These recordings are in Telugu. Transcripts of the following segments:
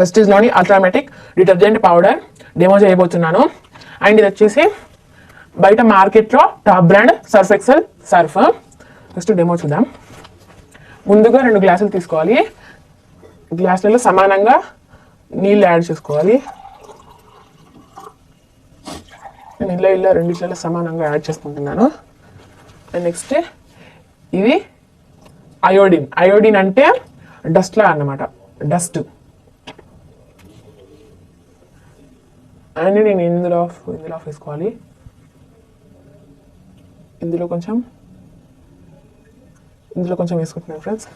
వెస్టీజ్లోని అల్ట్రామేటిక్ డిటర్జెంట్ పౌడర్ డెమో చేయబోతున్నాను. అండ్ ఇది వచ్చేసి బయట మార్కెట్లో top brand Surf Excel Surf. First demo చూద్దాం. ముందుగా 2 గ్లాసులు తీసుకోవాలి. గ్లాసులలో సమానంగా నీళ్ళు యాడ్ చేసుకోవాలి. నేను ఇలా 2 గ్లాసులలో సమానంగా యాడ్ చేసుకుంటున్నాను. అండ్ నెక్స్ట్ ఇది అయోడిన్ అంటే డస్ట్లా అన్నమాట, డస్ట్. అండ్ నేను ఇందులో వేసుకోవాలి. ఇందులో కొంచెం వేసుకుంటున్నాను ఫ్రెండ్స్.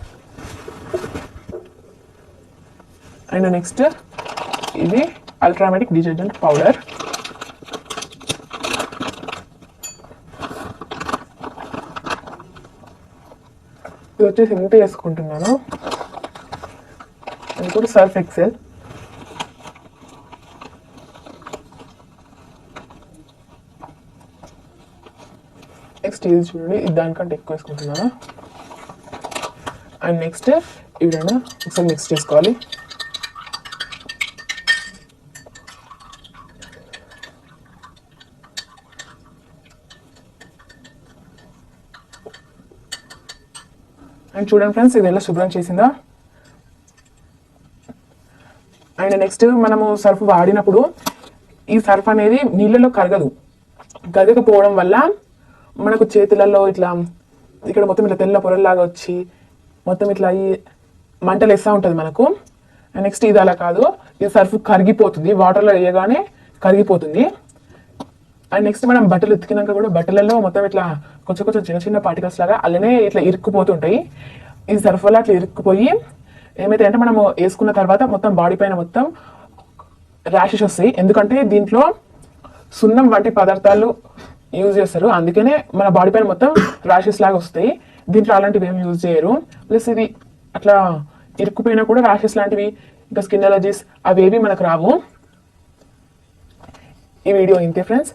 అండ్ నెక్స్ట్ ఇది అల్ట్రామేటిక్ డిటర్జెంట్ పౌడర్. ఇది వచ్చేసి ఇంత వేసుకుంటున్నాను. అది కూడా సర్ఫ్ ఎక్సెల్. నెక్స్ట్ ఇది చూడండి, ఇది దానికంటే ఎక్కువ వేసుకుంటున్నాను. అండ్ నెక్స్ట్ ఇవి ఒకసారి మిక్స్ చేసుకోవాలి. అండ్ చూడండి ఫ్రెండ్స్, ఇది ఎలా శుభ్రం చేసిందా. అండ్ నెక్స్ట్ మనము సర్ఫ్ వాడినప్పుడు ఈ సర్ఫ్ అనేది నీళ్ళలో కరగకపోవడం వల్ల మనకు చేతులలో ఇక్కడ మొత్తం ఇట్లా తెల్ల పొరల్లాగా వచ్చి మొత్తం ఇట్లా ఈ మంటలు వేస్తూ ఉంటుంది మనకు. అండ్ నెక్స్ట్ ఇది అలా కాదు, ఇది సర్ఫ్ కరిగిపోతుంది, వాటర్లో వేయగానే కరిగిపోతుంది. అండ్ నెక్స్ట్ మనం బట్టలు ఉతికినాక కూడా బట్టలలో మొత్తం ఇట్లా కొంచెం చిన్న పార్టికల్స్ లాగా అలానే ఇట్లా ఇరుక్కుపోతుంటాయి. ఈ సర్ఫ్ వల్ల అట్లా ఇరుక్కుపోయి ఏమైతే అంటే మనము వేసుకున్న తర్వాత మొత్తం బాడీ పైన మొత్తం ర్యాషెస్ వస్తాయి. ఎందుకంటే దీంట్లో సున్నం వంటి పదార్థాలు యూజ్ చేస్తారు, అందుకనే మన బాడీ పైన మొత్తం ర్యాషెస్ లాగా వస్తాయి. దీంట్లో అలాంటివి ఏమి యూజ్ చేయరు. ప్లస్ ఇది అట్లా ఇరుక్కుపోయినా కూడా ర్యాషెస్ లాంటివి ఇంకా స్కిన్ అలర్జీస్ అవేవి మనకు రావు. ఈ వీడియో ఇంతే ఫ్రెండ్స్.